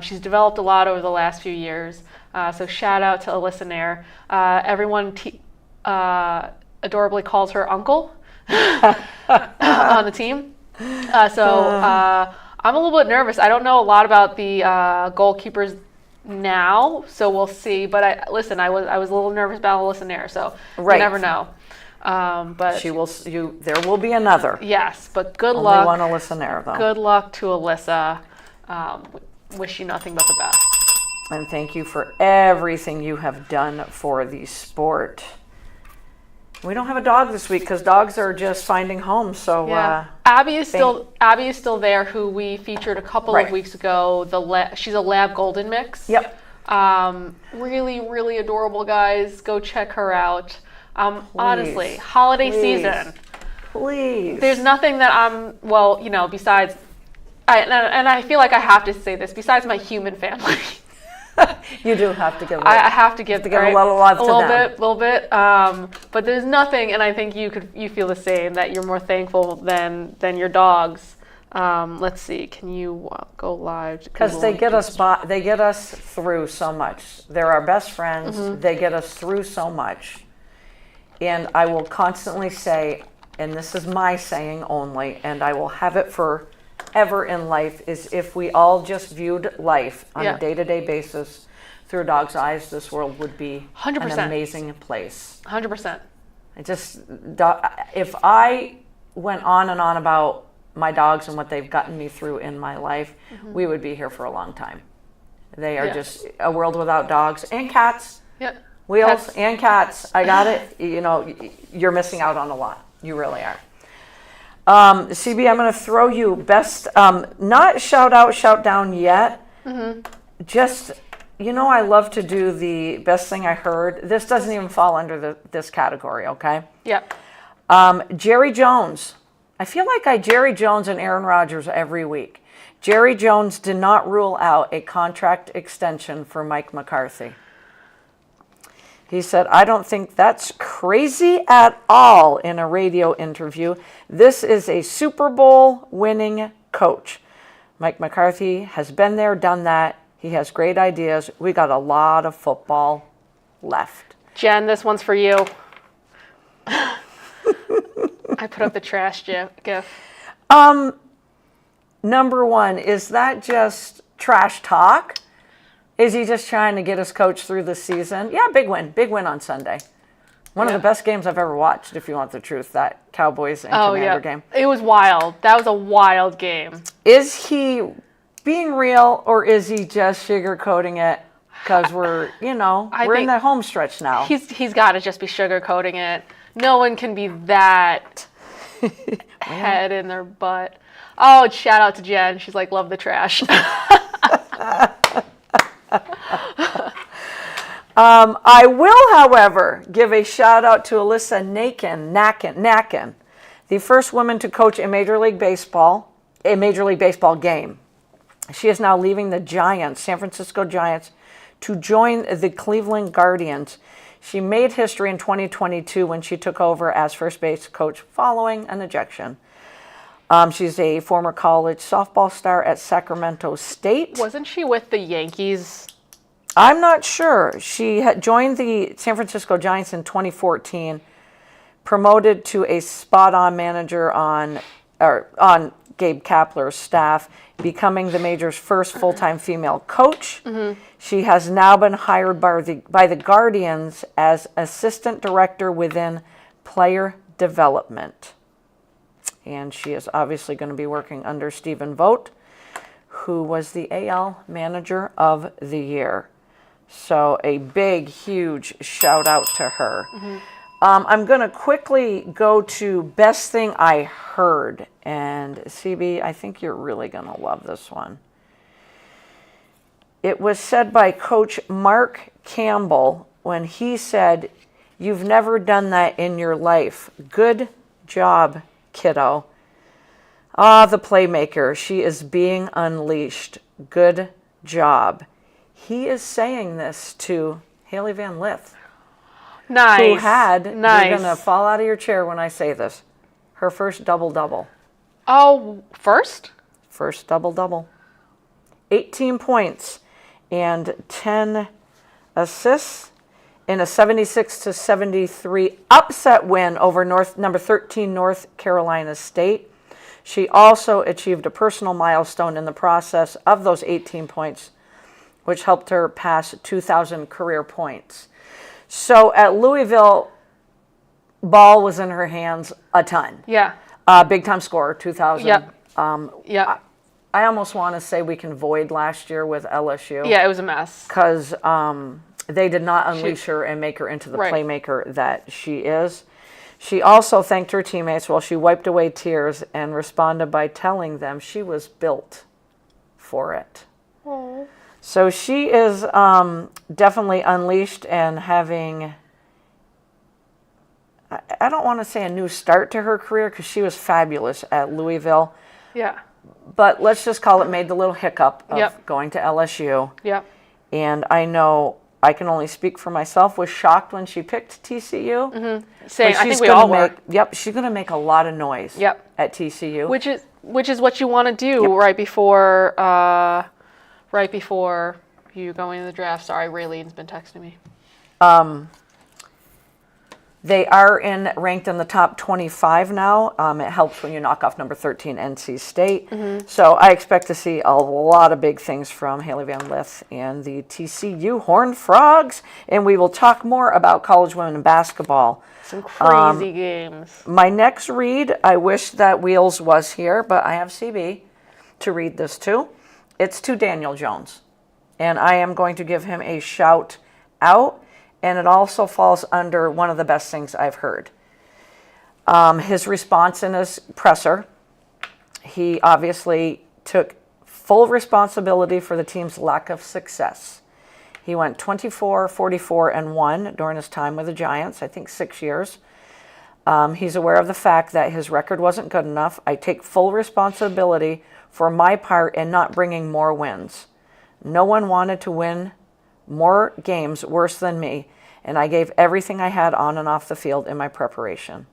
She's developed a lot over the last few years. So shout out to Alyssa Nair. Everyone adorably calls her uncle on the team. I'm a little bit nervous. I don't know a lot about the goalkeepers now, so we'll see. But I was a little nervous about Alyssa Nair, so you never know. But there will be another. Yes, but good luck. Only one Alyssa Nair, though. Good luck to Alyssa. Wish you nothing but the best. And thank you for everything you have done for the sport. We don't have a dog this week because dogs are just finding homes. So yeah. Abby is still there, who we featured a couple of weeks ago. She's a Lab Golden mix. Yep. Really, really adorable, guys. Go check her out. Honestly, holiday season. Please. There's nothing that besides, I feel like I have to say this, besides my human family. You do have to give it. I have to give a lot of love to them. A little bit. But there's nothing, and I think you feel the same, that you're more thankful than your dogs. Let's see. Can you go live? Because they get us through so much. They're our best friends. Mm-hmm. They get us through so much. And I will constantly say, and this is my saying only, and I will have it forever in life, is if we all just viewed life on a day-to-day basis through a dog's eyes, this world would be 100%. An amazing place. 100%. If I went on and on about my dogs and what they've gotten me through in my life, mm-hmm. we would be here for a long time. They are just a world without dogs and cats. Yeah. Wheels and cats. I got it. You're missing out on a lot. You really are. CB, I'm going to throw you best, not shout out, shout down yet. Mm-hmm. Just, I love to do the best thing I heard. This doesn't even fall under this category, okay? Yep. Jerry Jones. I feel like I Jerry Jones and Aaron Rodgers every week. Jerry Jones did not rule out a contract extension for Mike McCarthy. He said, I don't think that's crazy at all in a radio interview. This is a Super Bowl winning coach. Mike McCarthy has been there, done that. He has great ideas. We got a lot of football left. Jen, this one's for you. I put up the trash gif. Number one, is that just trash talk? Is he just trying to get his coach through the season? Yeah, big win on Sunday. One of the best games I've ever watched, if you want the truth, that Cowboys and Commander game. It was wild. That was a wild game. Is he being real, or is he just sugarcoating it because we're in the home stretch now? He's got to just be sugarcoating it. No one can be that head in their butt. Oh, shout out to Jen. She's like, love the trash. I will, however, give a shout out to Alyssa Nakken, the first woman to coach a Major League Baseball game. She is now leaving the San Francisco Giants, to join the Cleveland Guardians. She made history in 2022 when she took over as first base coach following an ejection. She's a former college softball star at Sacramento State. Wasn't she with the Yankees? I'm not sure. She had joined the San Francisco Giants in 2014, promoted to a spot-on manager on Gabe Kapler's staff, becoming the major's first full-time female coach. Mm-hmm. She has now been hired by the Guardians as assistant director within player development. And she is obviously going to be working under Stephen Vogt, who was the AL Manager of the Year. So a big, huge shout out to her. Mm-hmm. I'm going to quickly go to best thing I heard. And CB, I think you're really going to love this one. It was said by Coach Mark Campbell when he said, "You've never done that in your life. Good job, kiddo." The playmaker. She is being unleashed. Good job. He is saying this to Haley Van Lith. Nice. Who had, you're going to fall out of your chair when I say this, her first double-double. Oh, first? First double-double. 18 points and 10 assists in a 76-73 upset win over number 13 North Carolina State. She also achieved a personal milestone in the process of those 18 points, which helped her pass 2,000 career points. So at Louisville, ball was in her hands a ton. Yeah. Big time scorer, 2,000. Yep. I almost want to say we can void last year with LSU. Yeah, it was a mess. Because they did not unleash her and make her into the playmaker that she is. She also thanked her teammates while she wiped away tears and responded by telling them she was built for it. Aww. So she is definitely unleashed and having, I don't want to say a new start to her career because she was fabulous at Louisville. Yeah. But let's just call it made the little hiccup of going to LSU. Yep. And I know I can only speak for myself, was shocked when she picked TCU. Mm-hmm. Same, I think we all were. Yep, she's going to make a lot of noise at TCU. Which is what you want to do right before you go into the draft. Sorry, Raylene's been texting me. They are ranked in the top 25 now. It helps when you knock off number 13, NC State. Mm-hmm. So I expect to see a lot of big things from Haley Van Lith and the TCU Horned Frogs. And we will talk more about college women basketball. Some crazy games. My next read, I wish that Wheels was here, but I have CB to read this to. It's to Daniel Jones. And I am going to give him a shout out. And it also falls under one of the best things I've heard. His response in his presser, he obviously took full responsibility for the team's lack of success. He went 24, 44, and 1 during his time with the Giants, I think 6 years. He's aware of the fact that his record wasn't good enough. I take full responsibility for my part in not bringing more wins. No one wanted to win more games worse than me, and I gave everything I had on and off the field in my preparation.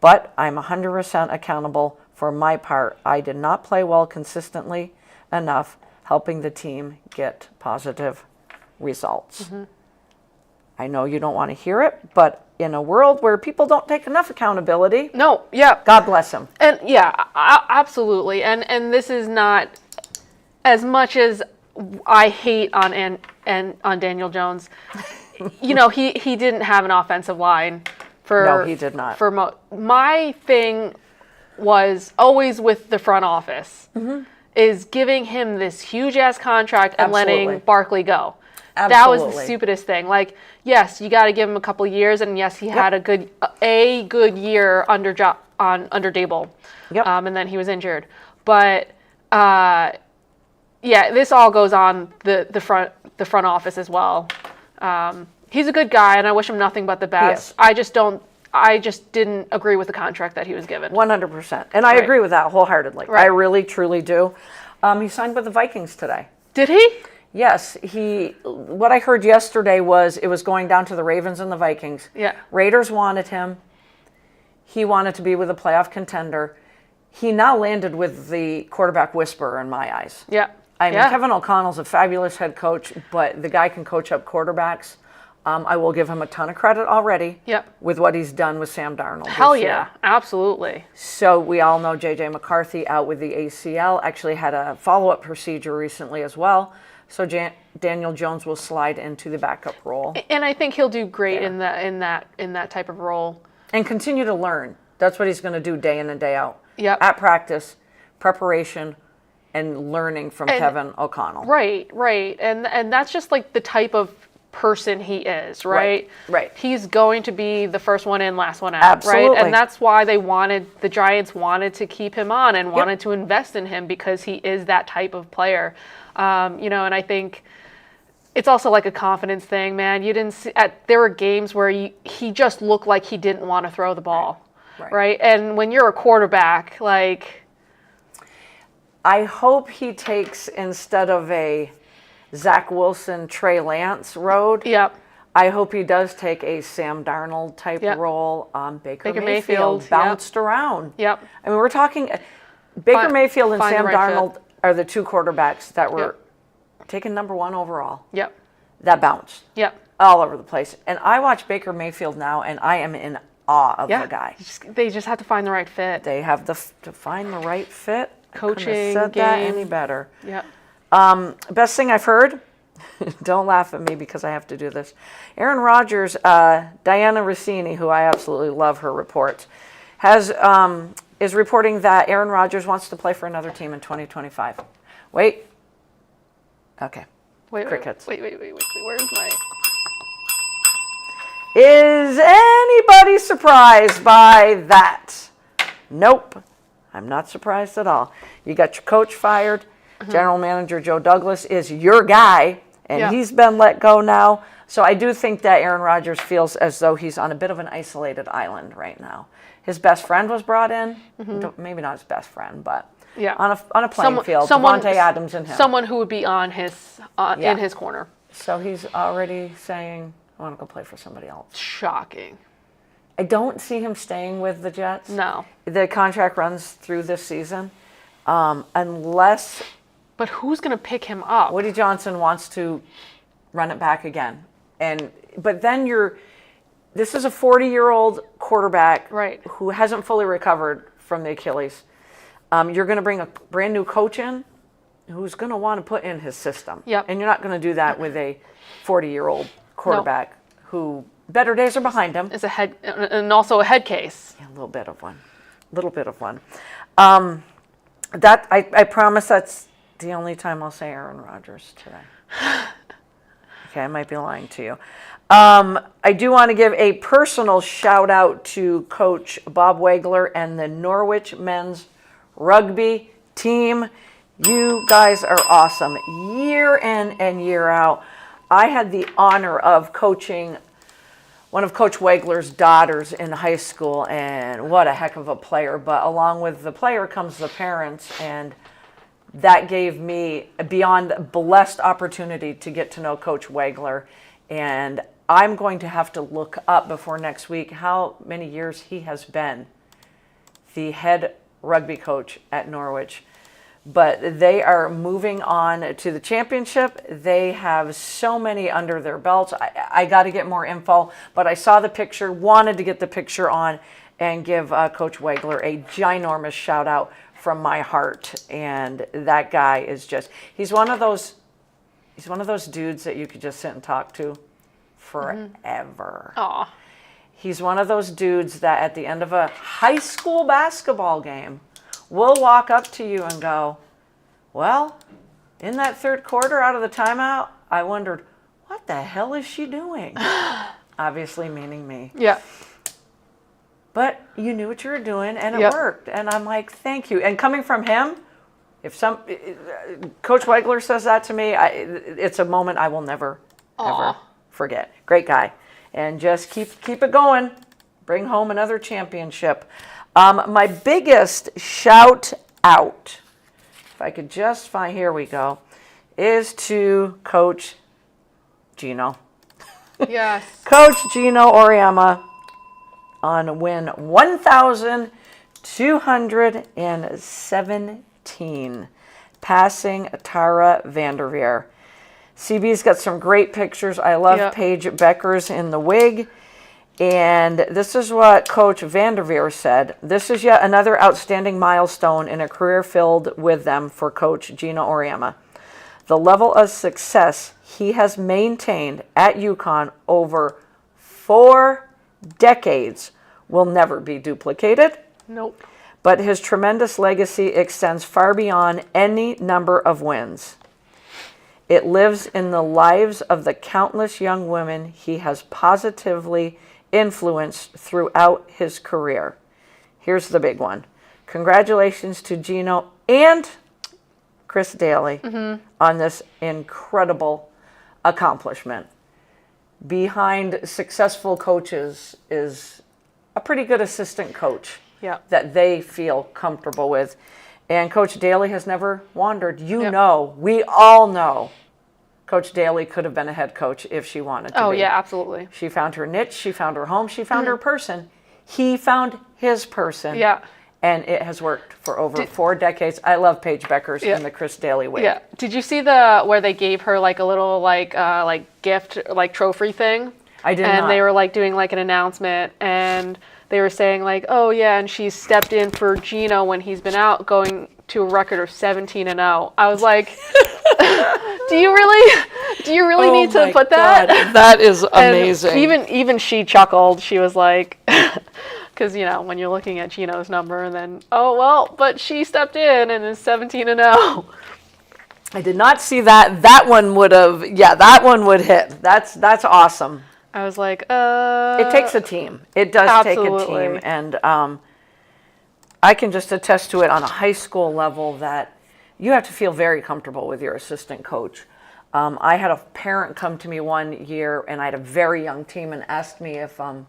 But I'm 100% accountable for my part. I did not play well consistently enough, helping the team get positive results. Mm-hmm. I know you don't want to hear it, but in a world where people don't take enough accountability, God bless them. And absolutely. And this is not as much as I hate on Daniel Jones. You know, he didn't have an offensive line for. No, he did not. My thing was always with the front office is giving him this huge ass contract and letting Barkley go. Absolutely. That was the stupidest thing. Like, yes, you got to give him a couple of years, and yes, he had a good year under Dable. Yep. And then he was injured, but. Yeah, this all goes on the front office as well. He's a good guy, and I wish him nothing but the best. Yes. I just didn't agree with the contract that he was given. 100%, and I agree with that wholeheartedly. Right. I really, truly do. He signed with the Vikings today. Did he? Yes, what I heard yesterday was it was going down to the Ravens and the Vikings. Yeah. Raiders wanted him. He wanted to be with a playoff contender. He now landed with the quarterback whisperer in my eyes. Yeah. I mean, Kevin O'Connell's a fabulous head coach, but the guy can coach up quarterbacks. I will give him a ton of credit already with what he's done with Sam Darnold. Hell yeah, absolutely. So we all know J.J. McCarthy out with the ACL, actually had a follow-up procedure recently as well. So Daniel Jones will slide into the backup role. And I think he'll do great in that type of role. And continue to learn. That's what he's going to do day in and day out. Yep. At practice, preparation, and learning from Kevin O'Connell. Right. And that's just like the type of person he is, right? Right. He's going to be the first one in, last one out, Absolutely. right? And that's why the Giants wanted to keep him on and wanted to invest in him because he is that type of player. And I think it's also like a confidence thing, man. You didn't see, there were games where he just looked like he didn't want to throw the ball, right? And when you're a quarterback, like... I hope he takes, instead of a Zach Wilson, Trey Lance road. Yep. I hope he does take a Sam Darnold type role. Baker Mayfield bounced around. Yep. I mean, we're talking Baker Mayfield and Sam Darnold are the two quarterbacks that were taken number 1 overall. Yep. That bounced. Yep. All over the place. And I watch Baker Mayfield now, and I am in awe of the guy. They just have to find the right fit. They have to find the right fit. Coaching, couldn't have said game. that any better. Yep. Best thing I've heard, don't laugh at me because I have to do this. Aaron Rodgers, Diana Rossini, who I absolutely love her reports, is reporting that Aaron Rodgers wants to play for another team in 2025. Wait. Okay. Crickets. Wait. Where's my... Is anybody surprised by that? Nope. I'm not surprised at all. You got your coach fired. General manager Joe Douglas is your guy, and he's been let go now. So I do think that Aaron Rodgers feels as though he's on a bit of an isolated island right now. His best friend was brought in. Maybe not his best friend, but on a playing field. Davante Adams and him. Someone who would be on his in his corner. So he's already saying, I want to go play for somebody else. Shocking. I don't see him staying with the Jets. No. The contract runs through this season. Unless... But who's going to pick him up? Woody Johnson wants to run it back again. But then this is a 40-year-old quarterback who hasn't fully recovered from the Achilles. You're going to bring a brand new coach in who's going to want to put in his system. Yep. And you're not going to do that with a 40-year-old quarterback who better days are behind him. It's a head, and also a head case. Yeah, a little bit of one. I promise that's the only time I'll say Aaron Rodgers today. Okay, I might be lying to you. I do want to give a personal shout out to Coach Bob Wagler and the Norwich men's rugby team. You guys are awesome. Year in and year out. I had the honor of coaching one of Coach Wagler's daughters in high school, and what a heck of a player. But along with the player comes the parents, and that gave me a beyond blessed opportunity to get to know Coach Wagler. And I'm going to have to look up before next week how many years he has been the head rugby coach at Norwich. But they are moving on to the championship. They have so many under their belts. I got to get more info, but I saw the picture, wanted to get the picture on and give Coach Wagler a ginormous shout out from my heart. And that guy is he's one of those dudes that you could just sit and talk to forever. Aw. He's one of those dudes that at the end of a high school basketball game will walk up to you and go, well, in that third quarter out of the timeout, I wondered, what the hell is she doing? Obviously meaning me. Yeah. But you knew what you were doing, and it worked. And I'm like, thank you. And coming from him, if Coach Wagler says that to me, it's a moment I will never, ever forget. Great guy. And just keep it going. Bring home another championship. My biggest shout out, if I could just find, here we go, is to Coach Gino. Yes. Coach Gino Auriemma on win 1,217, passing Tara Vanderveer. CB's got some great pictures. I love Paige Beckers in the wig. And this is what Coach Vanderveer said. This is yet another outstanding milestone in a career filled with them for Coach Gino Auriemma. The level of success he has maintained at UConn over 4 decades will never be duplicated. Nope. But his tremendous legacy extends far beyond any number of wins. It lives in the lives of the countless young women he has positively influenced throughout his career. Here's the big one. Congratulations to Gino and Chris Daly on this incredible accomplishment. Behind successful coaches is a pretty good assistant coach that they feel comfortable with. And Coach Daly has never wandered. You know, we all know Coach Daly could have been a head coach if she wanted to be. Oh, yeah, absolutely. She found her niche. She found her home. She found her person. He found his person. Yeah. And it has worked for over 4 decades. I love Paige Beckers and the Chris Daly wig. Yeah. Did you see where they gave her like a little like gift like trophy thing? I did not. And they were like doing like an announcement, and they were saying like, oh yeah, and she's stepped in for Gino when he's been out, going to a record of 17-0. I was like, do you really need to put that? God, that is amazing. And even she chuckled. She was like, because when you're looking at Gino's number, and then but she stepped in and is 17-0. I did not see that. That one would have. Yeah, that one would hit. That's awesome. I was like, It takes a team. It does absolutely. take a team, and I can just attest to it on a high school level that you have to feel very comfortable with your assistant coach. I had a parent come to me one year, and I had a very young team, and asked me if I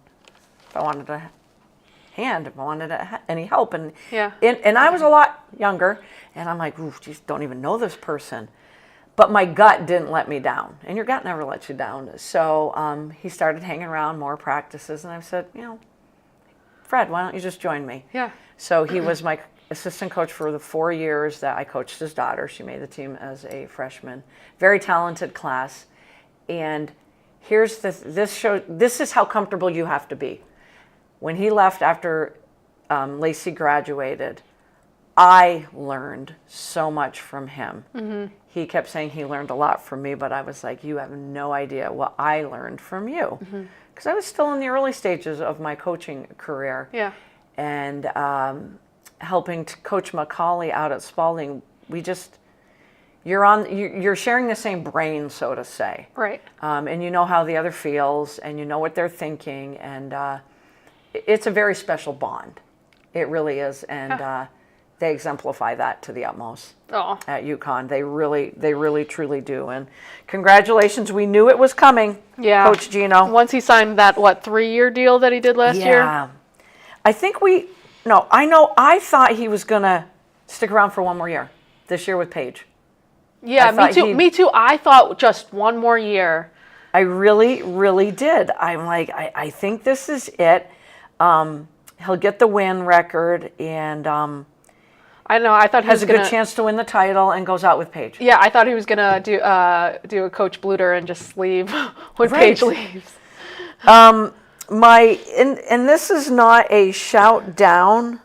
wanted any help, and I was a lot younger, and I'm like, ooh, geez, don't even know this person. But my gut didn't let me down, and your gut never lets you down. So he started hanging around more practices, and I said, Fred, why don't you just join me? Yeah. So he was my assistant coach for the 4 years that I coached his daughter. She made the team as a freshman. Very talented class. And here's this is how comfortable you have to be. When he left after Lacey graduated, I learned so much from him. Mm-hmm. He kept saying he learned a lot from me, but I was like, you have no idea what I learned from you. Because I was still in the early stages of my coaching career. Yeah. And helping to coach Macaulay out at Spalding, you're sharing the same brain, so to say. Right. And you know how the other feels, and you know what they're thinking, and it's a very special bond. It really is, and they exemplify that to the utmost at UConn. They really, truly do. And congratulations, we knew it was coming. Yeah. Coach Gino. Once he signed that 3-year deal that he did last year. Yeah. I thought he was going to stick around for one more year this year with Paige. Yeah, me too. I thought just one more year. I really, really did. I'm like, I think this is it. He'll get the win record, and I know. I thought he has a good chance to win the title, and goes out with Paige. Yeah, I thought he was gonna do a Coach Bluter and just leave when Paige leaves. And this is not a shout down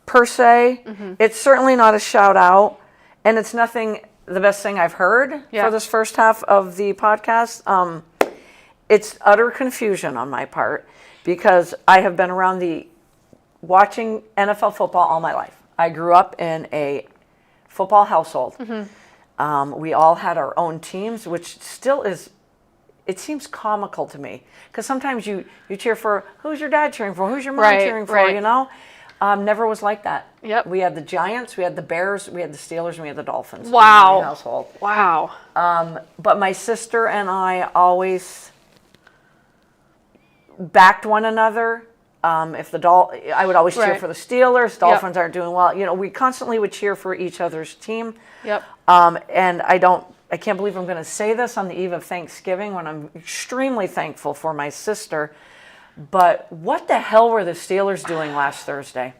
per se. Mm-hmm. It's certainly not a shout out, and it's the best thing I've heard for this first half of the podcast. It's utter confusion on my part, because I have been around watching NFL football all my life. I grew up in a football household. Mm-hmm. We all had our own teams, which still is, it seems comical to me, because sometimes you cheer for, who's your dad cheering for, who's your mom cheering for, Never was like that. Yep. We had the Giants, we had the Bears, we had the Steelers, and we had the Dolphins. Wow. In my household. Wow. But my sister and I always backed one another. I would always cheer for the Steelers. Dolphins aren't doing well. We constantly would cheer for each other's team. Yep. And I can't believe I'm going to say this on the eve of Thanksgiving, when I'm extremely thankful for my sister. But what the hell were the Steelers doing last Thursday?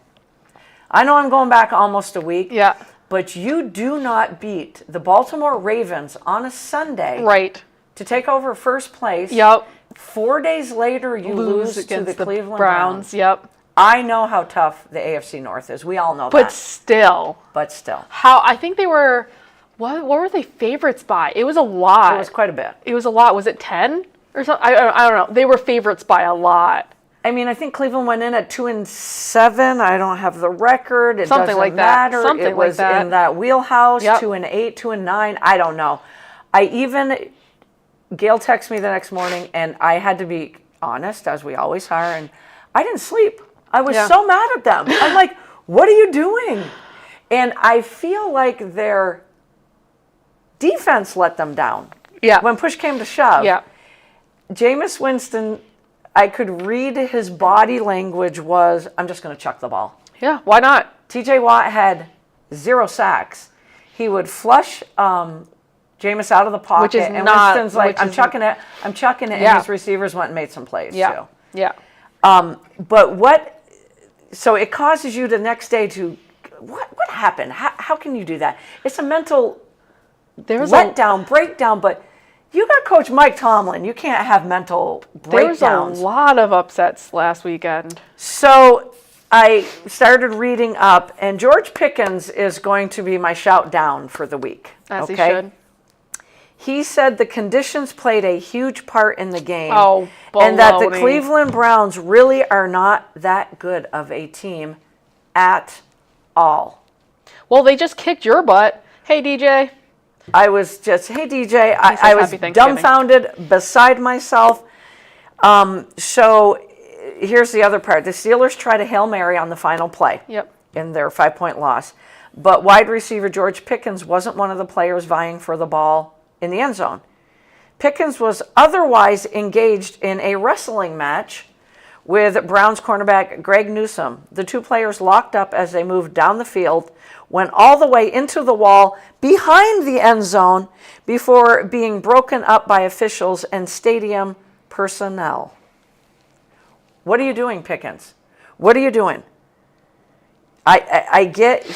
I know I'm going back almost a week. Yeah. But you do not beat the Baltimore Ravens on a Sunday. Right. To take over first place. Yep. 4 days later, you lose to the Cleveland Browns. Yep. I know how tough the AFC North is. We all know that. But still. I think they were, what were they favorites by? It was a lot. It was quite a bit. It was a lot. Was it 10 or something? I don't know. They were favorites by a lot. I mean, I think Cleveland went in at 2-7. I don't have the record. It something doesn't like matter. That. Something it was like that. In that wheelhouse. Yep. 2-8, 2-9. I don't know. Gail texted me the next morning, and I had to be honest, as we always are, and I didn't sleep. I was so mad at them. I'm like, what are you doing? And I feel like their defense let them down. Yeah. When push came to shove. Yeah. Jameis Winston, I could read his body language was, I'm just going to chuck the ball. Yeah, why not? TJ Watt had 0 sacks. He would flush Jameis out of the pocket, Winston's like, I'm chucking it, and his receivers went and made some plays too. Yeah. But what so it causes you the next day to, what happened? How can you do that? It's a mental letdown, breakdown, but you got Coach Mike Tomlin. You can't have mental breakdowns. There was a lot of upsets last weekend. So I started reading up, and George Pickens is going to be my shout down for the week. As he should. He said the conditions played a huge part in the game. Oh, baloney. And that the Cleveland Browns really are not that good of a team at all. Well, they just kicked your butt. Hey, DJ. I was just, hey, DJ. I was dumbfounded, beside myself. So here's the other part. The Steelers tried a Hail Mary on the final play in their 5-point loss. But wide receiver George Pickens wasn't one of the players vying for the ball in the end zone. Pickens was otherwise engaged in a wrestling match with Browns cornerback Greg Newsome. The two players locked up as they moved down the field, went all the way into the wall behind the end zone before being broken up by officials and stadium personnel. What are you doing, Pickens? What are you doing? I get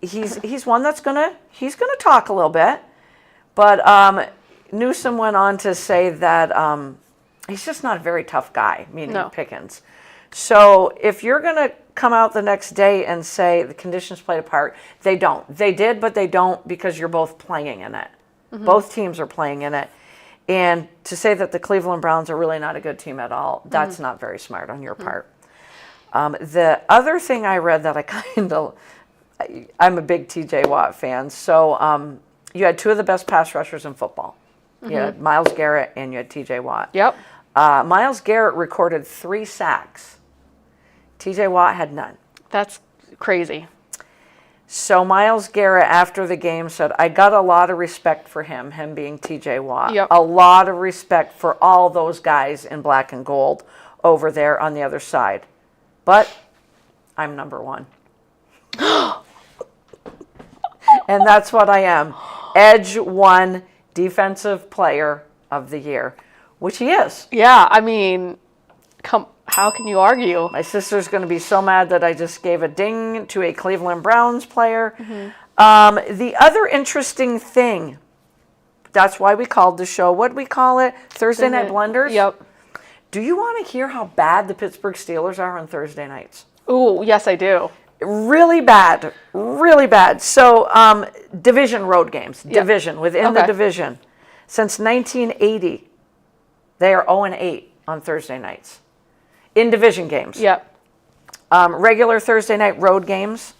he's one that's gonna talk a little bit. But Newsome went on to say that he's just not a very tough guy, meaning Pickens. So if you're going to come out the next day and say the conditions played a part, they don't. They did, but they don't because you're both playing in it. Mm-hmm. Both teams are playing in it. And to say that the Cleveland Browns are really not a good team at all, that's not very smart on your part. The other thing I read that I'm a big TJ Watt fan, so you had two of the best pass rushers in football. Mm-hmm. You had Myles Garrett and you had TJ Watt. Yep. Myles Garrett recorded 3 sacks. TJ Watt had none. That's crazy. So Myles Garrett, after the game, said, I got a lot of respect for him being TJ Watt. Yep. A lot of respect for all those guys in black and gold over there on the other side. But I'm number 1. And that's what I am. Edge 1 Defensive Player of the Year, which he is. Yeah, I mean, how can you argue? My sister's going to be so mad that I just gave a ding to a Cleveland Browns player. Mm-hmm. The other interesting thing, that's why we called the show, what do we call it? Thursday Night Blenders? Yep. Do you want to hear how bad the Pittsburgh Steelers are on Thursday nights? Ooh, yes, I do. Really bad. Really bad. So, division road games. Yep. Division, within the division. Since 1980, they are 0-8 on Thursday nights. In division games. Yep. Regular Thursday night road games,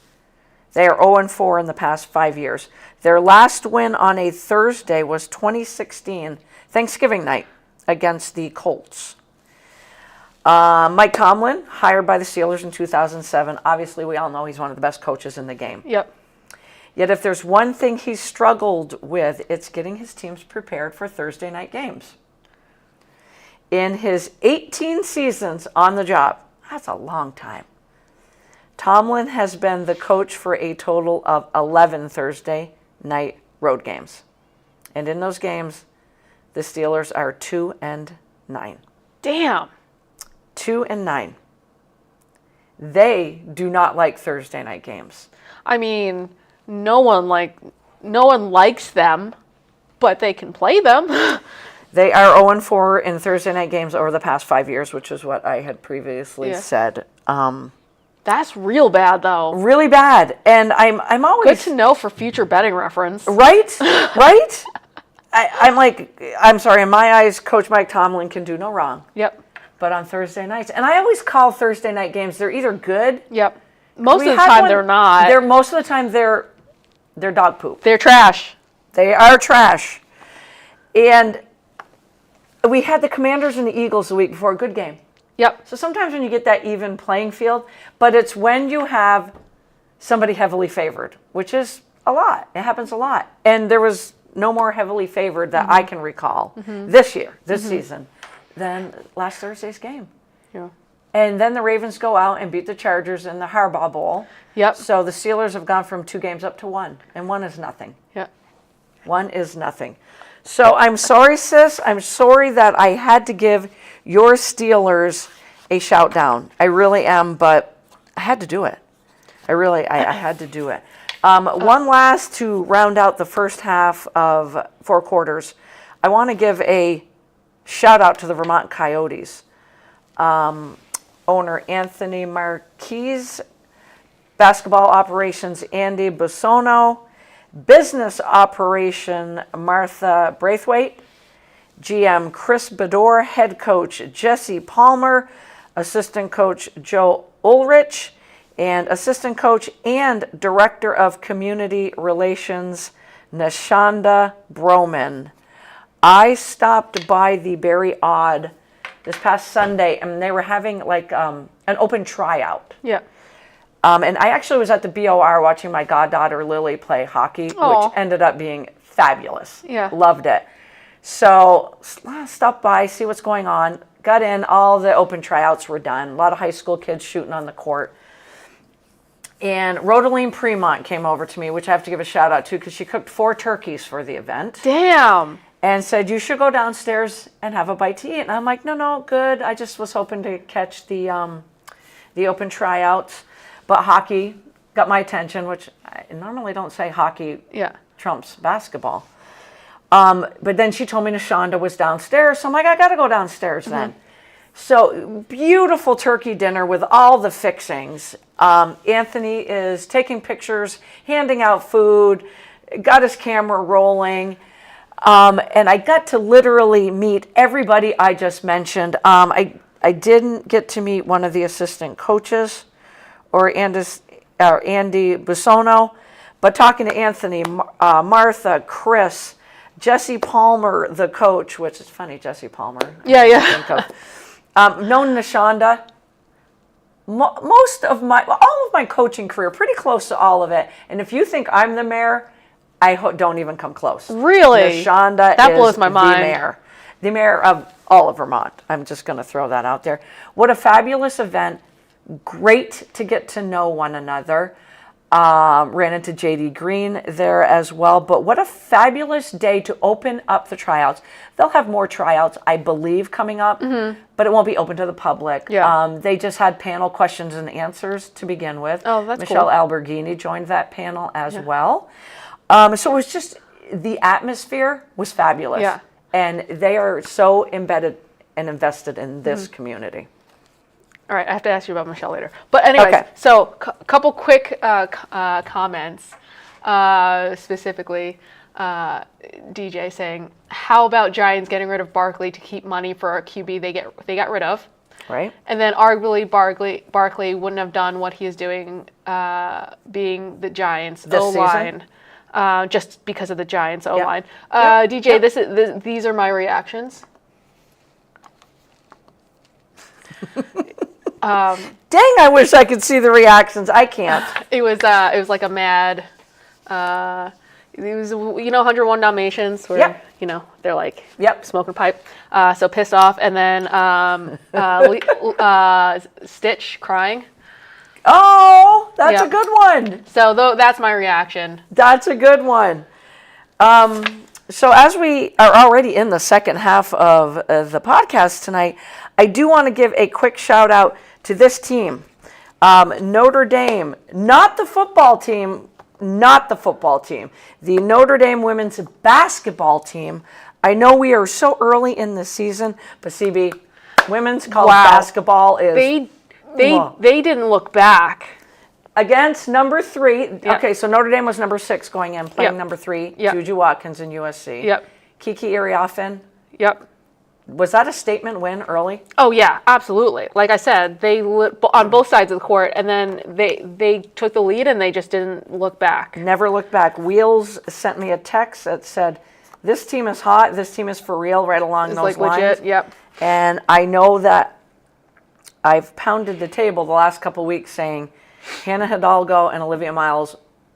they are 0-4 in the past 5 years. Their last win on a Thursday was 2016, Thanksgiving night, against the Colts. Mike Tomlin, hired by the Steelers in 2007. Obviously, we all know he's one of the best coaches in the game. Yep. Yet if there's one thing he's struggled with, it's getting his teams prepared for Thursday night games. In his 18 seasons on the job, that's a long time, Tomlin has been the coach for a total of 11 Thursday night road games. And in those games, the Steelers are 2-9. Damn. 2-9. They do not like Thursday night games. I mean, no one likes them, but they can play them. They are 0-4 in Thursday night games over the past 5 years, which is what I had previously said. That's real bad, though. Really bad, and I'm always good to know for future betting reference. Right, right. I'm sorry. In my eyes, Coach Mike Tomlin can do no wrong. Yep. But on Thursday nights, and I always call Thursday night games, they're either good. Yep. Most of the time they're not. Most of the time they're dog poop. They're trash. They are trash. And we had the Commanders and the Eagles the week before, a good game. Yep. So sometimes when you get that even playing field, but it's when you have somebody heavily favored, which is a lot. It happens a lot. And there was no more heavily favored that I can recall this season, than last Thursday's game. Yeah. And then the Ravens go out and beat the Chargers in the Harbaugh Bowl. Yep. So the Steelers have gone from 2 games up to 1, and 1 is nothing. Yep. 1 is nothing. So I'm sorry, sis. I'm sorry that I had to give your Steelers a shout down. I really am, but I had to do it. I had to do it. One last to round out the first half of 4 quarters. I want to give a shout out to the Vermont Coyotes. Owner Anthony Marquise, basketball operations Andy Busono, business operation Martha Braithwaite, GM Chris Bedore, head coach Jesse Palmer, assistant coach Joe Ulrich, and assistant coach and director of community relations Nashanda Broman. I stopped by the Barre Odd this past Sunday, and they were having like an open tryout. Yeah. And I actually was at the BOR watching my goddaughter Lily play hockey, which ended up being fabulous. Yeah. Loved it. So stopped by, see what's going on. Got in, all the open tryouts were done. A lot of high school kids shooting on the court. And Rodaline Fremont came over to me, which I have to give a shout out to because she cooked 4 turkeys for the event. Damn. And said, you should go downstairs and have a bite to eat. And I'm like, no, good. I just was hoping to catch the open tryouts. But hockey got my attention, which I normally don't say hockey trumps basketball. But then she told me Nashanda was downstairs. So I'm like, I got to go downstairs then. So beautiful turkey dinner with all the fixings. Anthony is taking pictures, handing out food, got his camera rolling. And I got to literally meet everybody I just mentioned. I didn't get to meet one of the assistant coaches or Andy Busono, but talking to Anthony, Martha, Chris, Jesse Palmer, the coach, which is funny, Jesse Palmer. Yeah. Known Nashanda. All of my coaching career, pretty close to all of it. And if you think I'm the mayor, I don't even come close. Really? Nashanda that is blows my mind. The mayor of all of Vermont. I'm just going to throw that out there. What a fabulous event. Great to get to know one another. Ran into JD Green there as well. But what a fabulous day to open up the tryouts. They'll have more tryouts, I believe, coming up, but it won't be open to the public. Yeah. They just had panel questions and answers to begin with. Oh, that's Michelle cool. Alberghini joined that panel as well. So it was just, the atmosphere was fabulous. Yeah. And they are so embedded and invested in this community. All right, I have to ask you about Michelle later. But anyways, so a couple quick comments, specifically DJ saying, how about Giants getting rid of Barkley to keep money for a QB they got rid of? Right. And then arguably Barkley wouldn't have done what he is doing being the Giants O-line. Just because of the Giants O-line. DJ, these are my reactions. Dang, I wish I could see the reactions. I can't. It was like a mad. It was 101 Dalmatians where they're like smoking a pipe, so pissed off, and then Stitch crying. Oh, that's a good one. So that's my reaction. That's a good one. So as we are already in the second half of the podcast tonight, I do want to give a quick shout out to this team. Notre Dame, not the football team, the Notre Dame women's basketball team. I know we are so early in the season, but CB, women's college basketball is... They didn't look back. Against number 3. Okay, so Notre Dame was number 6 going in, playing number 3, Juju Watkins in USC. Yep. Kiki Iriafen. Yep. Was that a statement win early? Oh, yeah, absolutely. Like I said, they on both sides of the court, and then they took the lead, and they just didn't look back. Never looked back. Wheels sent me a text that said, this team is hot, this team is for real, right along those lines. Legit, yep. And I know that I've pounded the table the last couple of weeks saying Hannah Hidalgo and Olivia Miles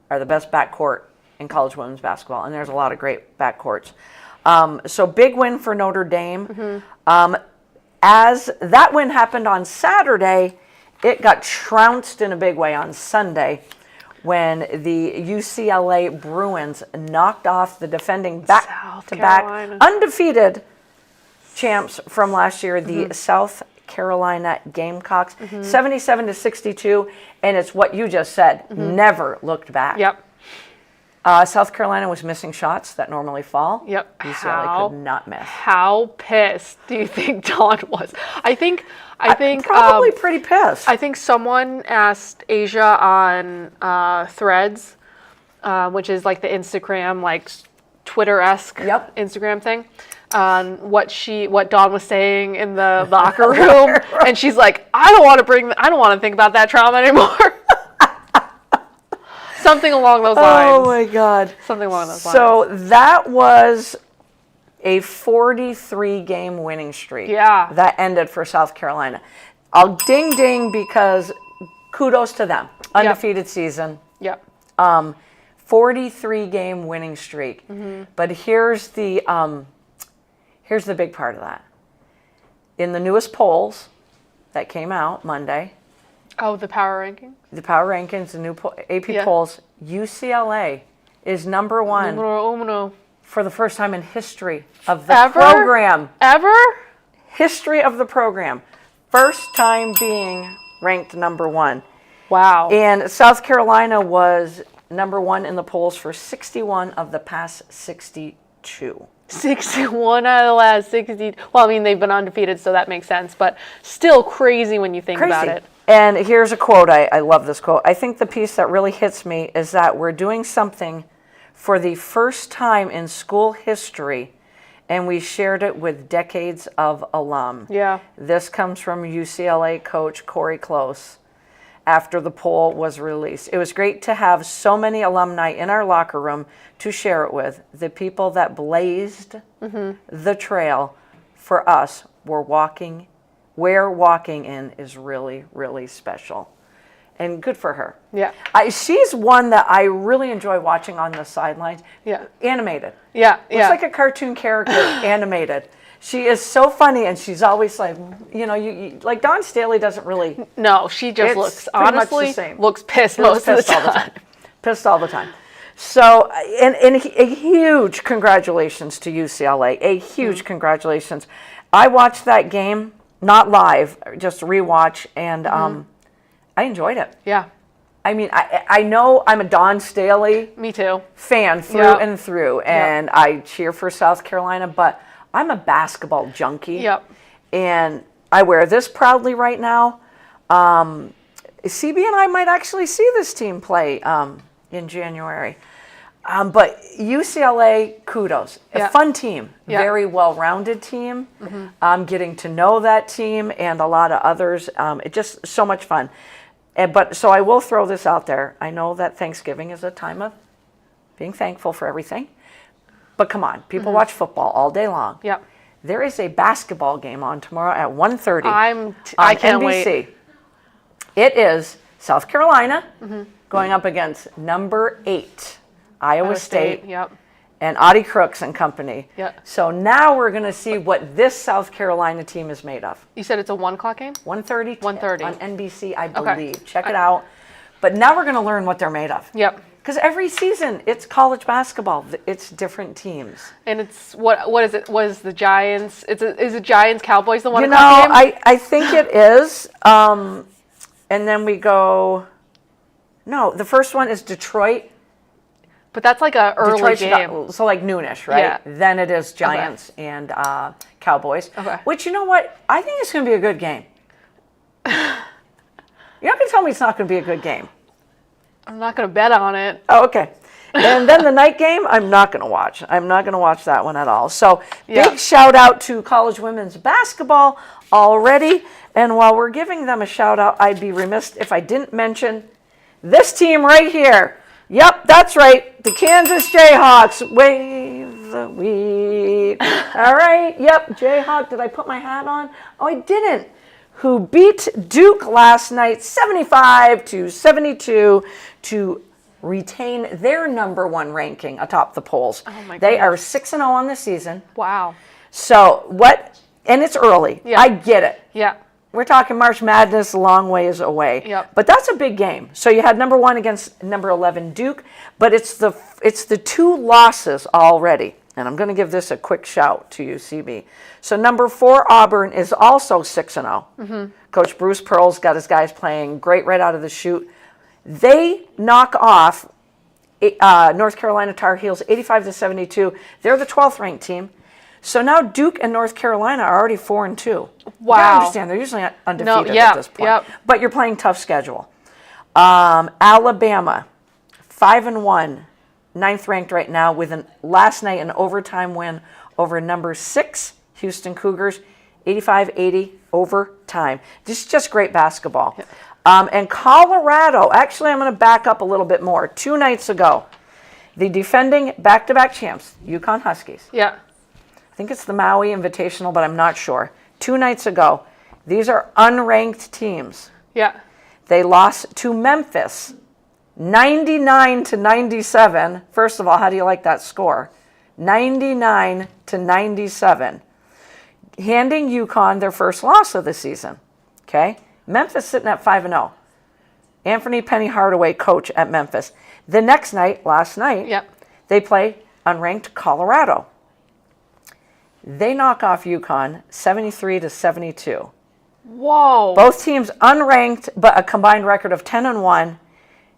are the best backcourt in college women's basketball, and there's a lot of great backcourts. So big win for Notre Dame. As that win happened on Saturday, it got trounced in a big way on Sunday when the UCLA Bruins knocked off the defending back-to-back undefeated champs from last year, the South Carolina Gamecocks, 77-62, and it's what you just said, never looked back. Yep. South Carolina was missing shots that normally fall. Yep. UCLA could not miss. How pissed do you think Dawn was? I think probably pretty pissed. I think someone asked Asia on Threads, which is like the Instagram, like Twitter-esque Instagram thing, what Dawn was saying in the locker room, and she's like, I don't want to think about that trauma anymore. Something along those lines. Oh my God. Something along those lines. So that was a 43-game winning streak. Yeah. That ended for South Carolina. I'll ding ding because kudos to them. Undefeated season. Yep. 43-game winning streak. But here's the big part of that. In the newest polls that came out Monday. Oh, the power rankings? The power rankings, the new AP polls, UCLA is number one for the first time in history of the program. Ever? History of the program. First time being ranked number one. Wow. And South Carolina was number one in the polls for 61 of the past 62. 61 out of the last 60. Well, I mean, they've been undefeated, so that makes sense, but still crazy when you think about it. And here's a quote. I love this quote. I think the piece that really hits me is that we're doing something for the first time in school history, and we shared it with decades of alum. Yeah. This comes from UCLA coach Corey Close after the poll was released. It was great to have so many alumni in our locker room to share it with. The people that blazed the trail for us where walking in is really, really special. And good for her. Yeah. She's one that I really enjoy watching on the sidelines. Yeah. Animated. Yeah. Looks like a cartoon character, animated. She is so funny, and she's always like, you like Dawn Staley doesn't really. No, she just looks, honestly, looks pissed most of the time. Pissed all the time. So, and a huge congratulations to UCLA. A huge congratulations. I watched that game, not live, just rewatch, and I enjoyed it. Yeah. I mean, I know I'm a Dawn Staley Me too. fan through and through, and I cheer for South Carolina, but I'm a basketball junkie. Yep. And I wear this proudly right now. CB and I might actually see this team play in January. But UCLA, kudos. A fun team. Very well-rounded team. Getting to know that team and a lot of others. It's just so much fun. So I will throw this out there. I know that Thanksgiving is a time of being thankful for everything. But come on, people watch football all day long. Yep. There is a basketball game on tomorrow at 1:30 I can't NBC. wait. It is South Carolina going up against number 8, Iowa State. Yep. And Audie Crooks and company. Yep. So now we're going to see what this South Carolina team is made of. You said it's a 1 o'clock game? 1:30 1:30 on NBC, I believe. Check it out. But now we're going to learn what they're made of. Yep. Because every season, it's college basketball. It's different teams. And it's, what is it? What is the Giants? Is it Giants, Cowboys, the 1 o'clock game? I think it is. And then we go, no, the first one is Detroit. But that's like a early game. So like noonish, right? Yeah. Then it is Giants and Cowboys. Okay. Which, you know what? I think it's going to be a good game. You're not going to tell me it's not going to be a good game. I'm not going to bet on it. Oh, okay. And then the night game, I'm not going to watch. I'm not going to watch that one at all. So big shout out to college women's basketball already. And while we're giving them a shout out, I'd be remiss if I didn't mention this team right here. Yep, that's right. The Kansas Jayhawks. Wave the week. All right. Yep, Jayhawk. Did I put my hat on? Oh, I didn't. Who beat Duke last night 75-72 to retain their number 1 ranking atop the polls. Oh my they are goodness. 6-0 on the season. Wow. So and it's early. Yeah. I get it. Yeah. We're talking March Madness a long ways away. Yep. But that's a big game. So you had number 1 against number 11 Duke, but it's the 2 losses already. And I'm going to give this a quick shout to you, CB. So number 4, Auburn, is also 6-0. Coach Bruce Pearl's got his guys playing great right out of the chute. They knock off North Carolina Tar Heels 85-72. They're the 12th ranked team. So now Duke and North Carolina are already 4-2. Wow. I understand they're usually undefeated at this point. But you're playing tough schedule. Alabama, 5-1, 9th ranked right now, with last night an overtime win over number 6 Houston Cougars, 85-80 overtime. This is just great basketball. And Colorado, actually I'm going to back up a little bit more. 2 nights ago, the defending back-to-back champs, UConn Huskies. Yeah. I think it's the Maui Invitational, but I'm not sure. 2 nights ago, these are unranked teams. Yeah. They lost to Memphis, 99-97. First of all, how do you like that score? 99-97. Handing UConn their first loss of the season. Okay? Memphis sitting at 5-0. Anthony Penny Hardaway, coach at Memphis. The next night, last night, they play unranked Colorado. They knock off UConn 73-72. Whoa. Both teams unranked, but a combined record of 10-1.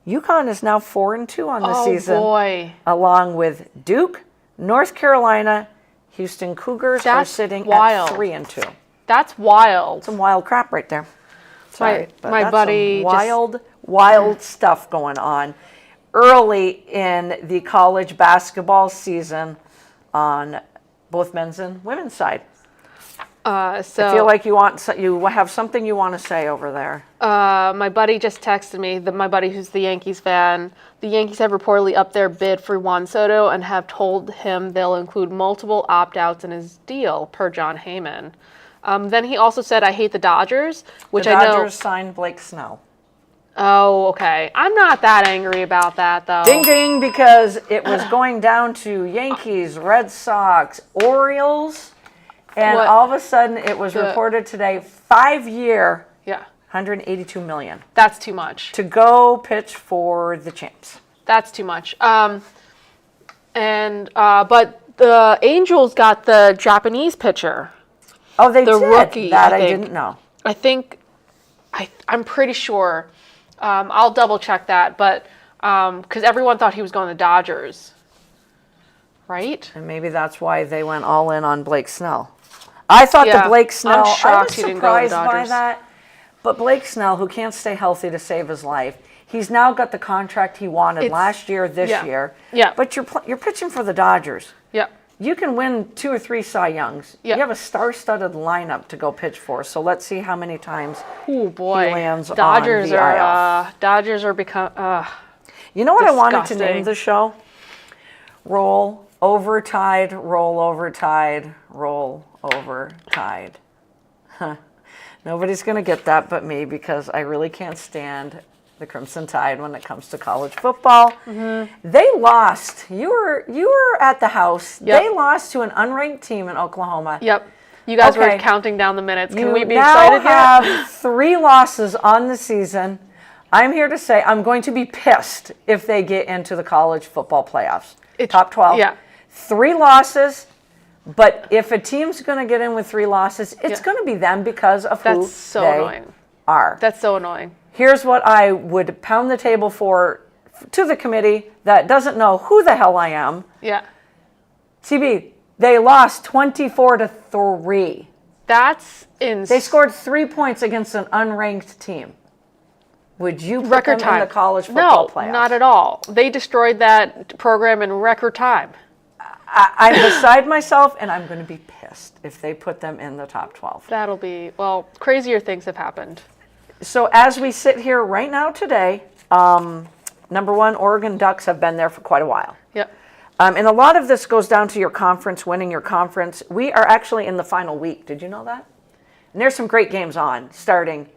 UConn is now 4-2 on the season. Oh, boy. Along with Duke, North Carolina, Houston Cougars are sitting at 3-2. That's wild. Some wild crap right there. Sorry, my buddy wild stuff going on early in the college basketball season on both men's and women's side. So I feel like you have something you want to say over there. My buddy just texted me, my buddy who's the Yankees fan. The Yankees have reportedly upped their bid for Juan Soto and have told him they'll include multiple opt-outs in his deal, per John Heyman. Then he also said, I hate the Dodgers, which I know. The Dodgers signed Blake Snell. Oh, okay. I'm not that angry about that, though. Ding, ding, because it was going down to Yankees, Red Sox, Orioles, and all of a sudden it was reported today, 5-year, $182 million. That's too much. To go pitch for the champs. That's too much. But the Angels got the Japanese pitcher. Oh, they did? The rookie. That I didn't know. I'm pretty sure. I'll double check that, but because everyone thought he was going to the Dodgers, right? And maybe that's why they went all in on Blake Snell. I thought the Blake Snell, I was surprised by that. But Blake Snell, who can't stay healthy to save his life, he's now got the contract he wanted last year, this year. Yeah. But you're pitching for the Dodgers. Yeah. You can win 2 or 3 Cy Youngs. You have a star-studded lineup to go pitch for. So let's see how many times he lands on the IL. Dodgers are become. You know what disgusting. I wanted to name the show? Roll over tide, roll over tide, roll over tide. Nobody's going to get that but me, because I really can't stand the Crimson Tide when it comes to college football. Mm-hmm. They lost. You were at the house. Yep. They lost to an unranked team in Oklahoma. Yep. You guys were counting down the minutes. Can we be excited yet? You now have 3 losses on the season. I'm here to say I'm going to be pissed if they get into the college football playoffs. Top 12. Yeah. 3 losses. But if a team's going to get in with 3 losses, it's going to be them because of who they are. That's so annoying. Here's what I would pound the table for to the committee that doesn't know who the hell I am. Yeah. CB, they lost 24-3. That's insane. They scored 3 points against an unranked team. Would you put them in the college football playoffs? No, not at all. They destroyed that program in record time. I'm beside myself, and I'm going to be pissed if they put them in the top 12. That'll be, crazier things have happened. So as we sit here right now today, number 1, Oregon Ducks have been there for quite a while. Yep. And a lot of this goes down to your conference, winning your conference. We are actually in the final week. Did you know that? And there's some great games on, starting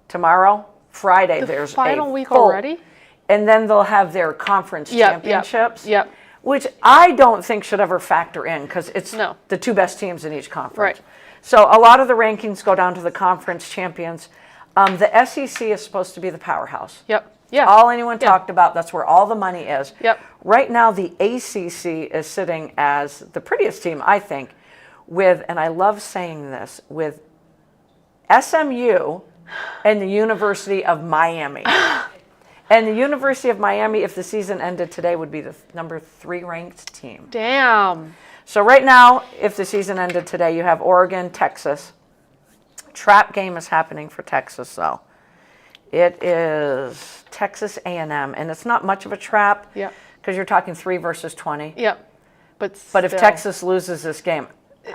tomorrow, Friday. There's final week already? And then they'll have their conference championships. Yep. Which I don't think should ever factor in, because it's the 2 best teams in each conference. Right. So a lot of the rankings go down to the conference champions. The SEC is supposed to be the powerhouse. Yep. Yeah. All anyone talked about. That's where all the money is. Yep. Right now, the ACC is sitting as the prettiest team, I think, with, and I love saying this, with SMU and the University of Miami. And the University of Miami, if the season ended today, would be the number 3 ranked team. Damn. So right now, if the season ended today, you have Oregon, Texas. Trap game is happening for Texas, though. It is Texas A&M, and it's not much of a trap because you're talking 3 versus 20. Yep. But if Texas loses this game,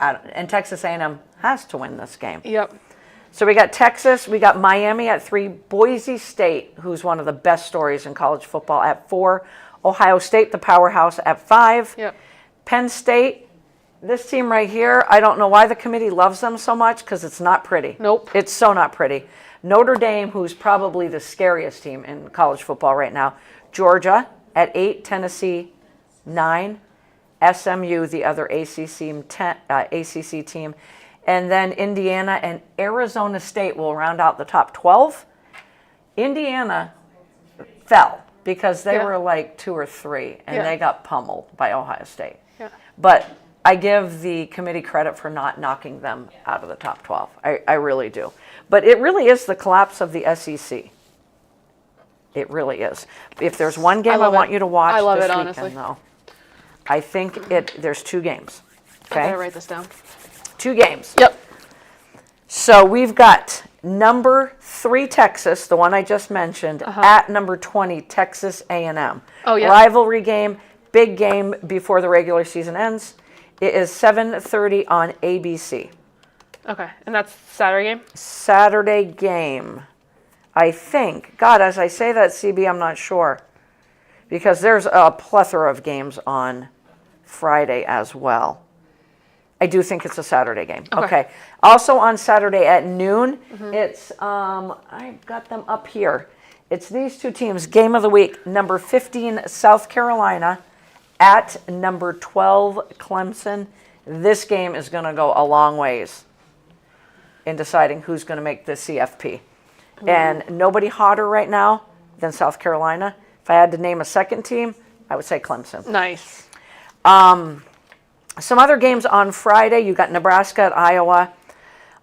and Texas A&M has to win this game. Yep. So we got Texas, we got Miami at 3, Boise State, who's one of the best stories in college football, at 4, Ohio State, the powerhouse, at 5. Yep. Penn State, this team right here, I don't know why the committee loves them so much because it's not pretty. Nope. It's so not pretty. Notre Dame, who's probably the scariest team in college football right now. Georgia at 8, Tennessee 9, SMU, the other ACC team. And then Indiana and Arizona State will round out the top 12. Indiana fell because they were like 2 or 3, and they got pummeled by Ohio State. Yeah. But I give the committee credit for not knocking them out of the top 12. I really do. But it really is the collapse of the SEC. It really is. If there's one game I want you to watch this weekend, honestly. though, I think there's 2 games. Okay? I gotta write this down. 2 games. Yep. So we've got number 3 Texas, the one I just mentioned, at number 20 Texas A&M. Oh yeah. Rivalry game, big game before the regular season ends. It is 7:30 on ABC. Okay, and that's Saturday game? Saturday game, I think. God, as I say that, CB, I'm not sure. Because there's a plethora of games on Friday as well. I do think it's a Saturday game. Okay. Also on Saturday at noon, it's, I've got them up here. It's these 2 teams, game of the week, number 15, South Carolina, at number 12, Clemson. This game is going to go a long ways in deciding who's going to make the CFP. And nobody hotter right now than South Carolina. If I had to name a second team, I would say Clemson. Nice. Some other games on Friday, you got Nebraska at Iowa,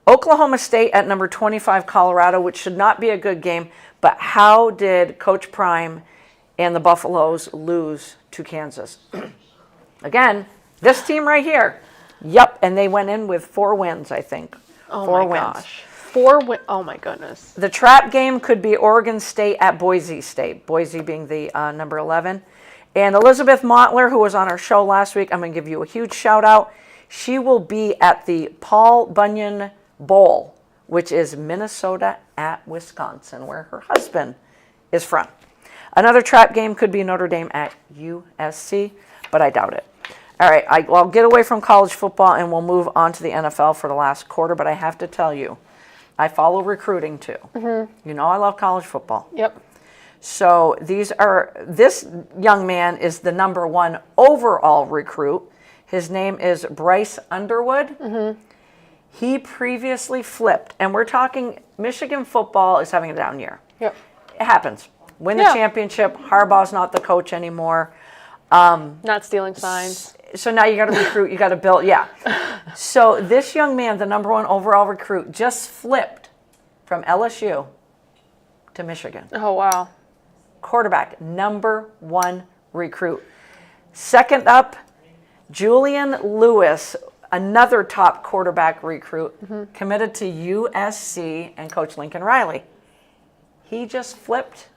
Oklahoma State at number 25, Colorado, which should not be a good game, but how did Coach Prime and the Buffaloes lose to Kansas? Again, this team right here. Yep, and they went in with 4 wins, I think. Oh 4 my wins. gosh. 4 wins. Oh my goodness. The trap game could be Oregon State at Boise State, Boise being the number 11. And Elizabeth Mottler, who was on our show last week, I'm going to give you a huge shout out. She will be at the Paul Bunyan Bowl, which is Minnesota at Wisconsin, where her husband is from. Another trap game could be Notre Dame at USC, but I doubt it. All right, I'll get away from college football and we'll move on to the NFL for the last quarter, but I have to tell you, I follow recruiting too. You know I love college football. Yep. So this young man is the number 1 overall recruit. His name is Bryce Underwood. He previously flipped, and we're talking Michigan football is having a down year. Yep. It happens. Win the championship, Harbaugh's not the coach anymore. Not stealing signs. So now you got to recruit, you got to build, So this young man, the number 1 overall recruit, just flipped from LSU to Michigan. Oh, wow. Quarterback, number 1 recruit. Second up, Julian Lewis, another top quarterback recruit, committed to USC and Coach Lincoln Riley. He just flipped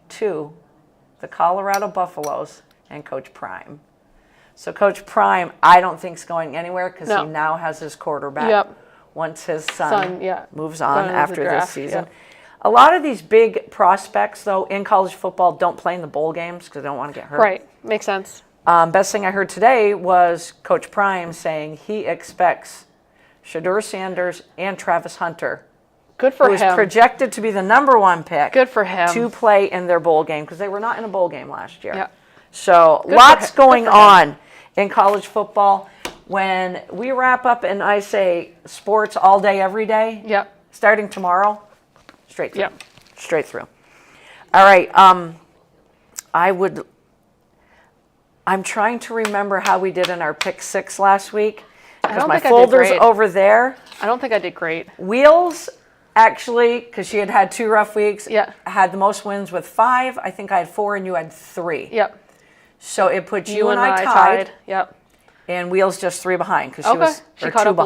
to the Colorado Buffaloes and Coach Prime. So Coach Prime, I don't think is going anywhere because he now has his quarterback once his son moves on after this season. A lot of these big prospects, though, in college football don't play in the bowl games because they don't want to get hurt. Right. Makes sense. Best thing I heard today was Coach Prime saying he expects Shedeur Sanders and Travis Hunter, Good for who is him. projected to be the number 1 pick, Good for him. to play in their bowl game because they were not in a bowl game last year. Yeah. So Good lots for him. going on in college football. When we wrap up and I say sports all day, every day, Yep. starting tomorrow, straight through. Yep. Straight through. All right. I'm trying to remember how we did in our pick six last week. Because my folder's over there. I don't think I did great. Wheels, actually, because she had 2 rough weeks, yeah, had the most wins with 5. I think I had 4 and you had 3. Yep. So it put you and I tied. Yep. And Wheels just 3 behind because she was 2 behind.